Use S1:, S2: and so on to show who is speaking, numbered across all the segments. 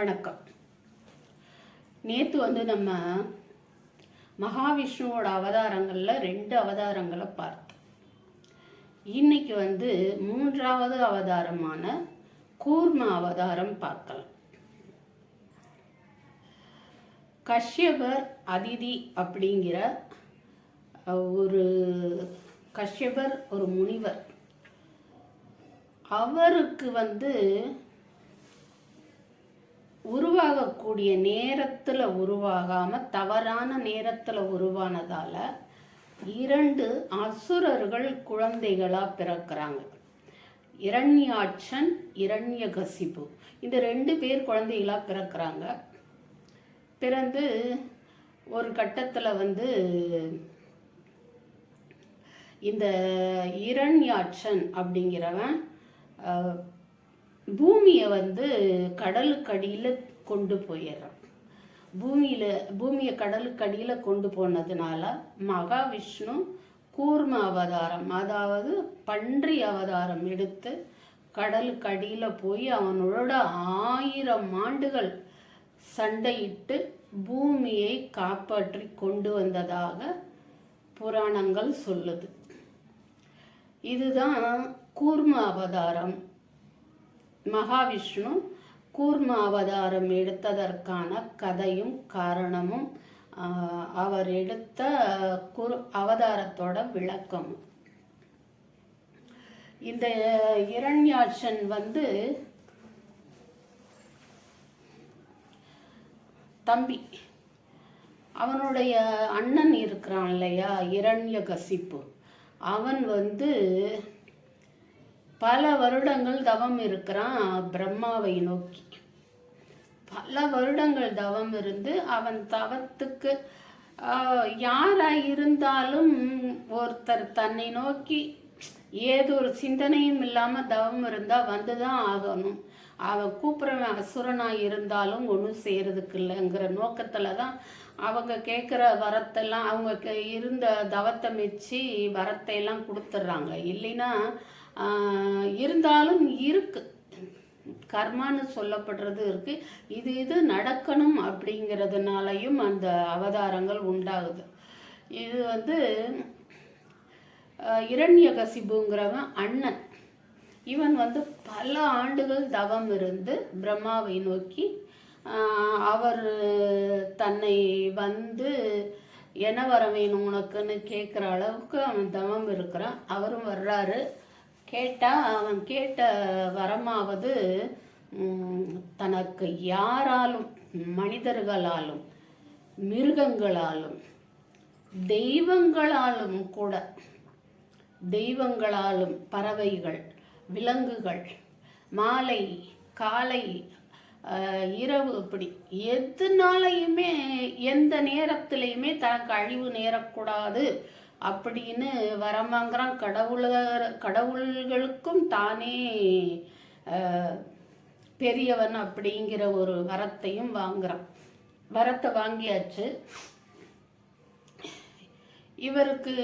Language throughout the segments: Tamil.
S1: வணக்கம். நேற்று நம்ம மகாவிஷ்ணுவோட அவதாரங்களில் 2 அவதாரங்களை பார்த்தோம். இன்னைக்கு மூன்றாவது அவதாரமான கூர்ம அவதாரம் பார்க்கலாம். கஷ்யபர் அதிதி அப்படிங்கிற கஷ்யபர் ஒரு முனிவர். அவருக்கு உருவாகக்கூடிய நேரத்தில் உருவாகாமல் தவறான நேரத்தில் உருவானதால் 2 அசுரர்கள் குழந்தைகளாக பிறக்கிறாங்க. இரண்யாட்சன், இரண்யகசிபு. இந்த 2 பேர் குழந்தைகளாக பிறக்கிறாங்க. பிறந்து ஒரு கட்டத்தில் இந்த இரண்யாட்சன் அப்படிங்கிறவன் பூமியை கடலுக்கடியில் கொண்டு போயிடுறான். பூமியை கடலுக்கடியில் கொண்டு போனதுனால மகாவிஷ்ணு கூர்ம அவதாரம், அதாவது பன்றி அவதாரம் எடுத்து கடலுக்கடியில் போய் அவனோட 1000 ஆண்டுகள் சண்டையிட்டு பூமியை காப்பாற்றி கொண்டு வந்ததாக புராணங்கள் சொல்லுது. இதுதான் கூர்ம அவதாரம். மகாவிஷ்ணு கூர்ம அவதாரம் எடுத்ததற்கான கதையும் காரணமும் அவர் எடுத்த அவதாரத்தோட விளக்கமும். இந்த இரண்யாட்சன் தம்பி, அவனுடைய அண்ணன் இருக்கிறான் இல்லையா, இரண்யகசிப்பு. அவன் பல வருடங்கள் தவம் இருக்கிறான் பிரம்மாவை நோக்கி. பல வருடங்கள் தவம் இருந்து அவன் தவத்துக்கு யாராக இருந்தாலும் ஒருத்தர் தன்னை நோக்கி ஏதோ ஒரு சிந்தனையும் இல்லாமல் தவம் இருந்தால் வந்துதான் ஆகணும். அவன் கூப்பிட்றவன் அசுரனாக இருந்தாலும் ஒன்றும் செய்கிறதுக்கு இல்லைங்கிற நோக்கத்தில் தான் அவங்க கேட்குற வரத்தெல்லாம், அவங்க இருந்த தவத்தை மெச்சி வரத்தையெல்லாம் கொடுத்துட்றாங்க. இல்லைன்னா இருந்தாலும் இருக்கு, கர்மான்னு சொல்லப்படுறது இருக்கு. இது நடக்கணும் அப்படிங்கிறதுனாலையும் அந்த அவதாரங்கள் உண்டாகுது. இது இரண்யகசிபுங்கிறவன் அண்ணன். இவன் பல ஆண்டுகள் தவம் இருந்து பிரம்மாவை நோக்கி அவர் தன்னை என்ன வர வேணும் உனக்குன்னு கேட்குற அளவுக்கு அவன் தவம் இருக்கிறான். அவரும் வர்றாரு. கேட்டால் அவன் கேட்ட வரமாவது தனக்கு யாராலும், மனிதர்களாலும் மிருகங்களாலும் தெய்வங்களாலும் பறவைகள், விலங்குகள், மாலை காலை இரவு, இப்படி எதுனாலையுமே எந்த நேரத்திலையுமே தனக்கு அழிவு நேரக்கூடாது அப்படின்னு வரம் வாங்குறான். கடவுள்களுக்கும் தானே பெரியவன் அப்படிங்கிற ஒரு வரத்தையும் வாங்குறான். வரத்தை வாங்கியாச்சு. இவருக்கு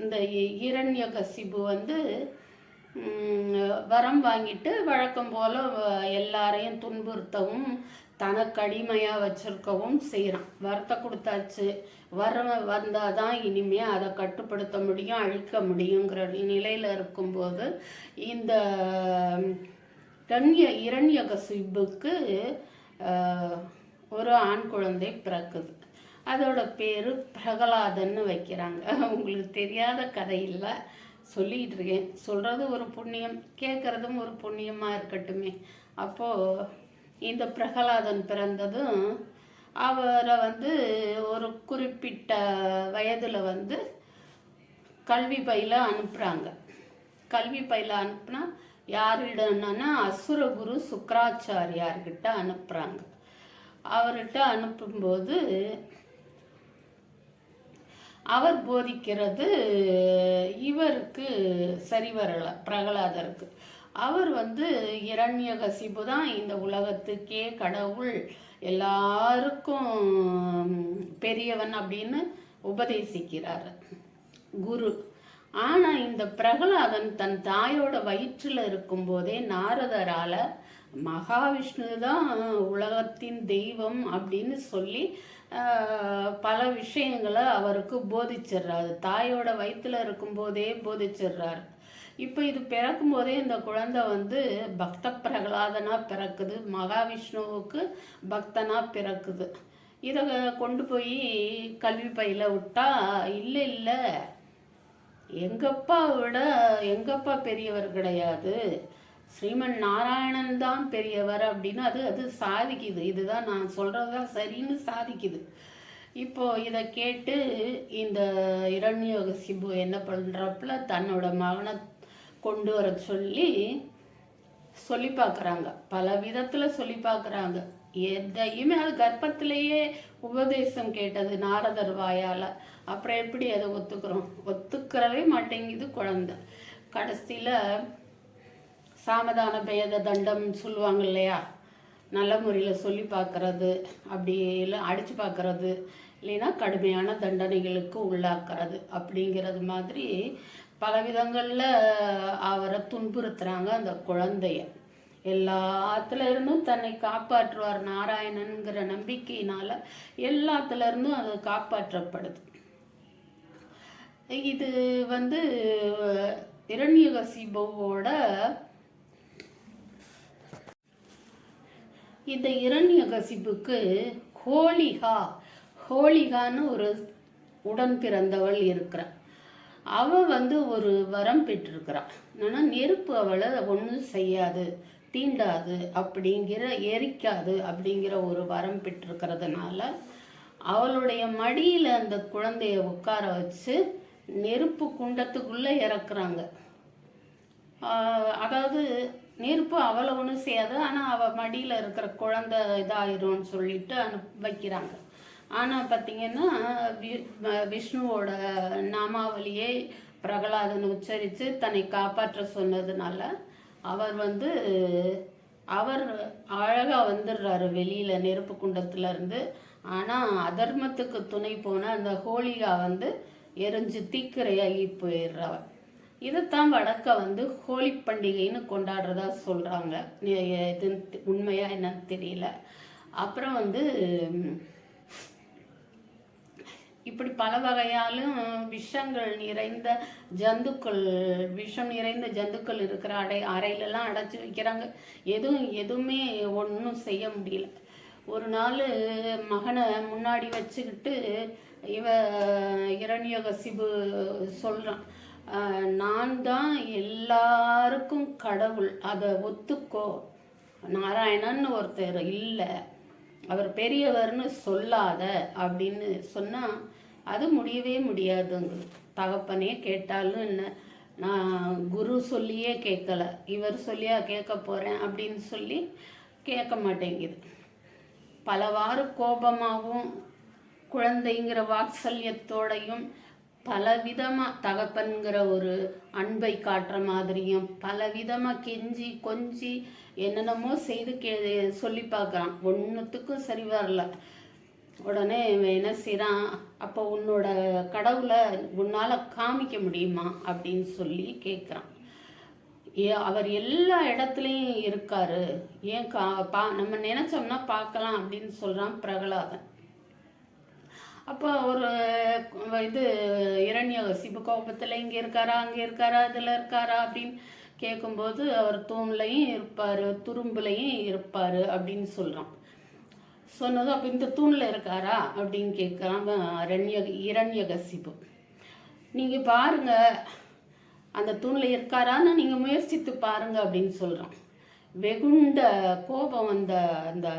S1: இந்த இரண்யகசிபு வரம் வாங்கிட்டு வழக்கம் போல எல்லாரையும் துன்புறுத்தவும் தனக்கு அடிமையாக வச்சிருக்கவும் செய்கிறான். வரத்தை கொடுத்தாச்சு, வந்தால் தான் இனிமே அதை கட்டுப்படுத்த முடியும், அழிக்க முடியுங்கிற நிலையில் இருக்கும்போது இந்த இரண்யகசிபுக்கு ஒரு ஆண் குழந்தை பிறக்குது. அதோட பேர் பிரகலாதன்னு வைக்கிறாங்க. உங்களுக்கு தெரியாத கதை இல்லை, சொல்லிகிட்டு இருக்கேன். சொல்கிறது ஒரு புண்ணியம், கேட்குறதும் ஒரு புண்ணியமாக இருக்கட்டுமே. அப்போது இந்த பிரகலாதன் பிறந்ததும் அவரை ஒரு குறிப்பிட்ட வயதில் கல்வி பயில அனுப்புகிறாங்க. கல்வி பயில அனுப்புனா யாரிடம்னா அசுரகுரு சுக்கராச்சாரியார்கிட்ட அனுப்புகிறாங்க. அவர்கிட்ட அனுப்பும்போது அவர் போதிக்கிறது இவருக்கு சரி வரலை, பிரகலாதருக்கு. அவர் இரண்யகசிபு தான் இந்த உலகத்துக்கே கடவுள், எல்லாருக்கும் பெரியவன் அப்படின்னு உபதேசிக்கிறார் குரு. ஆனால் இந்த பிரகலாதன் தன் தாயோட வயிற்றில் இருக்கும்போதே நாரதரால் மகாவிஷ்ணு தான் உலகத்தின் தெய்வம் அப்படின்னு சொல்லி பல விஷயங்களை அவருக்கு போதிச்சிடுறாரு. தாயோட வயிற்றுல இருக்கும்போதே போதிச்சிடுறாரு. இப்போ இது பிறக்கும் போதே இந்த குழந்தை பக்த பிரகலாதனா பிறக்குது, மகாவிஷ்ணுவுக்கு பக்தனா பிறக்குது. இதை கொண்டு போய் கல்வி பையில விட்டா, இல்லை இல்லை, எங்கப்பா விட எங்கப்பா பெரியவர் கிடையாது, ஸ்ரீமன் நாராயணன் தான் பெரியவர் அப்படின்னு அது சாதிக்குது. இதுதான் நான் சொல்றதுதான் சரின்னு சாதிக்குது. இப்போ இதை கேட்டு இந்த இரண்யகசிபு என்ன பண்றப்பல தன்னோட மகனை கொண்டு வர சொல்லி பார்க்குறாங்க. பல விதத்தில் சொல்லி பார்க்குறாங்க. எதையுமே அது கர்ப்பத்திலேயே உபதேசம் கேட்டது நாரதர் வாயால். அப்புறம் எப்படி அதை ஒத்துக்கிறவே மாட்டேங்குது குழந்தை. கடைசியில் சாமதான பேத தண்டம் சொல்லுவாங்க இல்லையா, நல்ல முறையில் சொல்லி பார்க்கறது, அப்படி இல்லை அடித்து பார்க்கறது, இல்லைன்னா கடுமையான தண்டனைகளுக்கு உள்ளாக்குறது அப்படிங்கிறது மாதிரி பல விதங்களில் அவரை துன்புறுத்துறாங்க. அந்த குழந்தைய எல்லாத்துல இருந்தும் தன்னை காப்பாற்றுவார் நாராயணன்கிற நம்பிக்கையினால எல்லாத்துல இருந்தும் அது காப்பாற்றப்படுது. இது இரண்யகசிபுவோட இந்த இரண்யகசிபுக்கு ஹோலிகான்னு ஒரு உடன் பிறந்தவள் இருக்கிறாள். அவள் ஒரு வரம் பெற்றிருக்கிறாள். என்னன்னா, நெருப்பு அவளை ஒன்றும் செய்யாது, தீண்டாது, எரிக்காது அப்படிங்கிற ஒரு வரம் பெற்றிருக்கிறதுனால அவளுடைய மடியில் அந்த குழந்தைய உட்கார வச்சு நெருப்பு குண்டத்துக்குள்ளே இறக்குறாங்க. அதாவது நெருப்பு அவளை ஒன்றும் செய்யாது, ஆனால் அவள் மடியில் இருக்கிற குழந்தை இதாயிரும்னு சொல்லிட்டு வைக்கிறாங்க. ஆனால் பார்த்தீங்கன்னா விஷ்ணுவோட நாமாவளியை பிரகலாதன் உச்சரித்து தன்னை காப்பாற்ற சொன்னதுனால அவர் அழகாக வந்துடுறாரு வெளியில் நெருப்பு குண்டத்துலேருந்து. ஆனால் அதர்மத்துக்கு துணை போன அந்த ஹோலிகா எரிஞ்சு தீக்கிரையாகி போயிடுறவர். இதைத்தான் வடக்க ஹோலி பண்டிகைன்னு கொண்டாடுறதா சொல்கிறாங்க. இது உண்மையா என்னன்னு தெரியல. அப்புறம் இப்படி பல வகையாலும் விஷம் நிறைந்த ஜந்துக்கள் இருக்கிற அறையிலெல்லாம் அடைச்சி வைக்கிறாங்க. எதுவுமே ஒன்றும் செய்ய முடியல. ஒரு நாள் மகனை முன்னாடி வச்சுக்கிட்டு இரண்யகசிபு சொல்கிறான், நான் தான் எல்லாருக்கும் கடவுள், அதை ஒத்துக்கோ, நாராயணன் ஒருத்தர் இல்லை, அவர் பெரியவர்னு சொல்லாத அப்படின்னு சொன்னால் அது முடியவே முடியாதுங்க. தகப்பனே கேட்டாலும் என்ன, நான் குரு சொல்லியே கேட்கல, இவர் சொல்லியா கேட்க போகிறேன் அப்படின்னு சொல்லி கேட்க மாட்டேங்குது. பலவாறு கோபமாகவும் குழந்தைங்கிற வாத்சல்யத்தோடையும் பலவிதமாக தகப்பன்கிற ஒரு அன்பை காட்டுற மாதிரியும் பலவிதமாக கெஞ்சி கொஞ்சி என்னென்னமோ செய்து சொல்லி பார்க்குறான். ஒன்றுத்துக்கும் சரி வரல. உடனே என்ன செய்கிறான், அப்போ உன்னோட கடவுளை உன்னால் காமிக்க முடியுமா அப்படின்னு சொல்லி கேட்குறான். அவர் எல்லா இடத்துலையும் இருக்காரு, ஏன் நம்ம நினச்சோம்னா பார்க்கலாம் அப்படின்னு சொல்கிறான் பிரகலாதன். அப்போ ஒரு இரண்யகசிபு கோபத்தில் இங்கே இருக்காரா அங்கே இருக்காரா இதில் இருக்காரா அப்படின்னு கேட்கும்போது அவர் தூண்லையும் இருப்பார், துரும்புலையும் இருப்பார் அப்படின்னு சொல்கிறான். சொன்னதும் அப்போ இந்த தூணில் இருக்காரா அப்படின்னு கேட்குறான் இரண்யகசிபு. நீங்கள் பாருங்கள் அந்த தூணில் இருக்காரான்னு நீங்கள் முயற்சித்து பாருங்க அப்படின்னு சொல்கிறான். வெகுண்ட கோபம் அந்த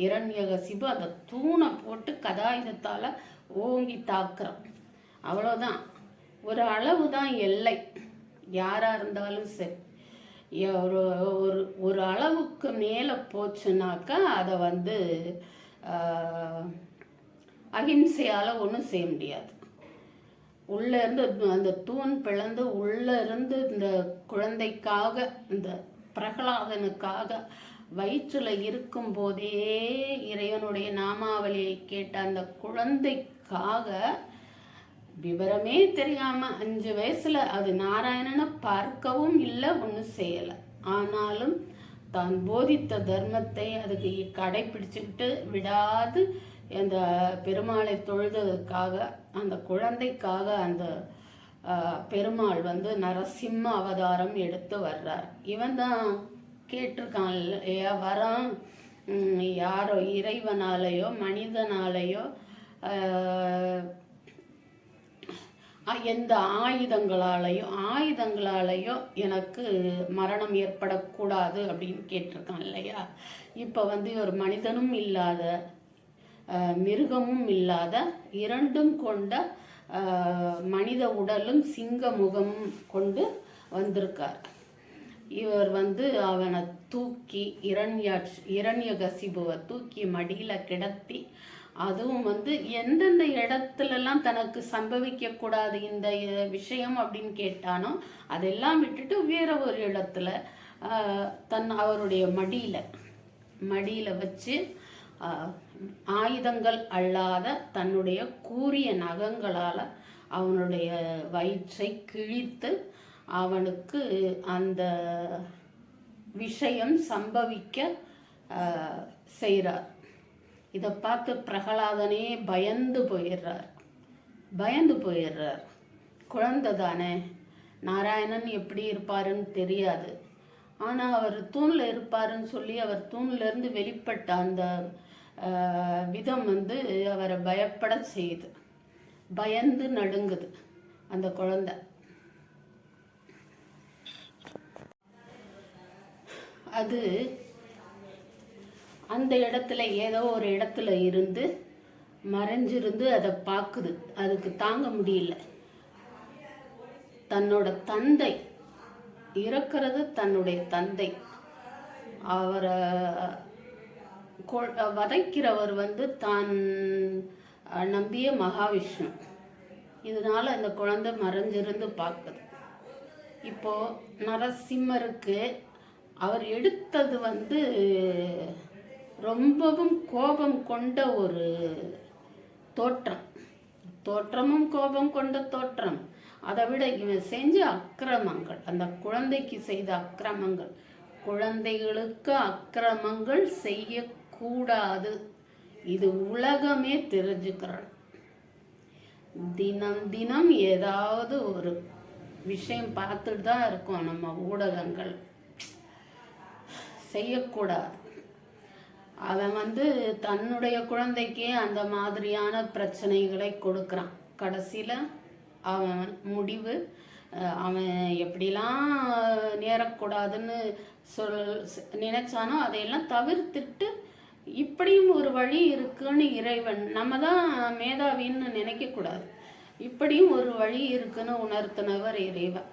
S1: இரண்யகசிபு அந்த தூணை போட்டு கதாயுதத்தால் ஓங்கி தாக்குறான். அவ்வளோதான், ஒரு அளவு தான் எல்லை. யாராக இருந்தாலும் சரி, ஒரு அளவுக்கு மேலே போச்சுனாக்கா அதை அகிம்சையால் ஒன்றும் செய்ய முடியாது. உள்ளேருந்து அந்த தூண் பிளந்து உள்ளே இருந்து இந்த குழந்தைக்காக, இந்த பிரகலாதனுக்காக வயிற்றில் இருக்கும் போதே இறைவனுடைய நாமாவளியை கேட்ட அந்த குழந்தைக்காக விவரமே தெரியாமல் 5 வயசில் அது நாராயணனை பார்க்கவும் இல்லை, ஒன்றும் செய்யலை. ஆனாலும் தான் போதித்த தர்மத்தை அதுக்கு கடைப்பிடிச்சுக்கிட்டு விடாது அந்த பெருமாளை தொழுததுக்காக, அந்த குழந்தைக்காக அந்த பெருமாள் வந்து நரசிம்ம அவதாரம் எடுத்து வர்றார். இவன் தான் கேட்டிருக்கான் இல்லையா, வரம் யாரோ இறைவனாலேயோ மனிதனாலேயோ எந்த ஆயுதங்களாலேயோ எனக்கு மரணம் ஏற்படக்கூடாது அப்படின்னு கேட்டிருக்கான் இல்லையா. இப்போ வந்து ஒரு மனிதனும் இல்லாத மிருகமும் இல்லாத இரண்டும் கொண்ட மனித உடலும் சிங்க முகமும் கொண்டு வந்திருக்கார். இவர் வந்து அவனை தூக்கி இரண்யகசிபுவை தூக்கி மடியில் கிடத்தி, அதுவும் வந்து எந்தெந்த இடத்துலலாம் தனக்கு சம்பவிக்க கூடாது இந்த விஷயம் அப்படின்னு கேட்டானோ அதெல்லாம் விட்டுட்டு வேற ஒரு இடத்துல அவருடைய மடியில் வச்சு ஆயுதங்கள் அல்லாத தன்னுடைய கூரிய நகங்களால் அவனுடைய வயிற்றை கிழித்து அவனுக்கு அந்த விஷயம் சம்பவிக்க செய்கிறார். இதை பார்த்து பிரகலாதனே பயந்து போயிடுறார். குழந்தை தானே, நாராயணன் எப்படி இருப்பாருன்னு தெரியாது. ஆனால் அவர் தூணில் இருப்பாருன்னு சொல்லி அவர் தூண்லேருந்து வெளிப்பட்ட அந்த விதம் வந்து அவரை பயப்பட செய்யுது. பயந்து நடுங்குது அந்த குழந்தை. அது அந்த இடத்துல ஏதோ ஒரு இடத்துல இருந்து மறைஞ்சிருந்து அதை பார்க்குது. அதுக்கு தாங்க முடியல. தன்னோட தந்தை இறக்கிறது, தன்னுடைய தந்தை அவரை வதைக்கிறவர் வந்து தான் நம்பிய மகாவிஷ்ணு. இதனால அந்த குழந்தை மறைஞ்சிருந்து பார்க்குது. இப்போ நரசிம்மருக்கு அவர் எடுத்தது வந்து ரொம்பவும் கோபம் கொண்ட ஒரு தோற்றமும் கோபம் கொண்ட தோற்றம். அதை விட இவன் செஞ்ச அக்கிரமங்கள், அந்த குழந்தைக்கு செய்த அக்கிரமங்கள், குழந்தைகளுக்கு அக்கிரமங்கள் செய்யக்கூடாது, இது உலகமே தெரிஞ்சுக்கிறான். தினம் தினம் ஏதாவது ஒரு விஷயம் பார்த்துட்டு தான் இருக்கோம் நம்ம ஊடகங்கள். செய்யக்கூடாது. அவன் வந்து தன்னுடைய குழந்தைக்கே அந்த மாதிரியான பிரச்சனைகளை கொடுக்குறான். கடைசியில் அவன் முடிவு, அவன் எப்படிலாம் நேரக்கூடாதுன்னு நினைச்சானோ அதையெல்லாம் தவிர்த்துட்டு இப்படியும் ஒரு வழி இருக்குன்னு இறைவன், நம்ம தான் மேதாவின்னு நினைக்கக்கூடாது, இப்படியும் ஒரு வழி இருக்குன்னு உணர்த்தினவர் இறைவன்.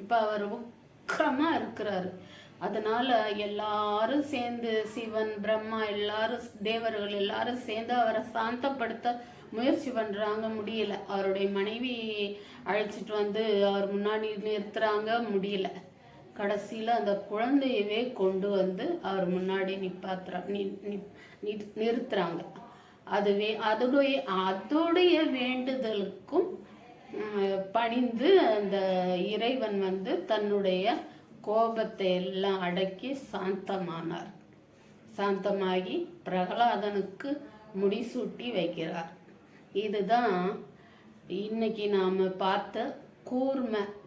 S1: இப்போ அவர் உக்கிரமாக இருக்கிறாரு. அதனால எல்லாரும் சேர்ந்து, சிவன் பிரம்மா எல்லாரும், தேவர்கள் எல்லாரும் சேர்ந்து அவரை சாந்தப்படுத்த முயற்சி பண்ணுறாங்க. முடியல. அவருடைய மனைவி அழைச்சிட்டு வந்து அவர் முன்னாடி நிறுத்துறாங்க, முடியல. கடைசியில் அந்த குழந்தையவே கொண்டு வந்து அவர் முன்னாடி நிறுத்துறாங்க. அதுவே அதோடைய வேண்டுதலுக்கும் பணிந்து அந்த இறைவன் வந்து தன்னுடைய கோபத்தை எல்லாம் அடக்கி சாந்தமாகி பிரகலாதனுக்கு முடிசூட்டி வைக்கிறார். இதுதான் இன்னைக்கு நாம் பார்த்த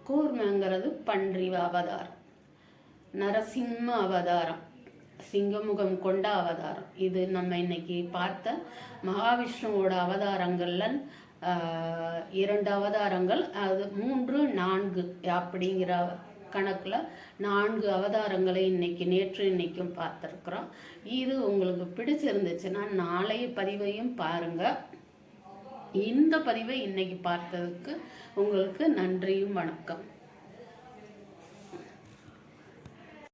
S1: கூர்மங்கிறது பன்றி அவதாரம், நரசிம்ம அவதாரம், சிங்கமுகம் கொண்ட அவதாரம். இது நம்ம இன்னைக்கு பார்த்த மகாவிஷ்ணுவோட அவதாரங்கள்ல 2 அவதாரங்கள், அது 3, 4 அப்படிங்கிற கணக்கில் 4 அவதாரங்களை நேற்று இன்னைக்கும் பார்த்துருக்குறோம். இது உங்களுக்கு பிடிச்சிருந்துச்சுன்னா நாளைய பதிவையும் பாருங்கள். இந்த பதிவை இன்னைக்கு பார்த்ததுக்கு உங்களுக்கு நன்றியும் வணக்கம்.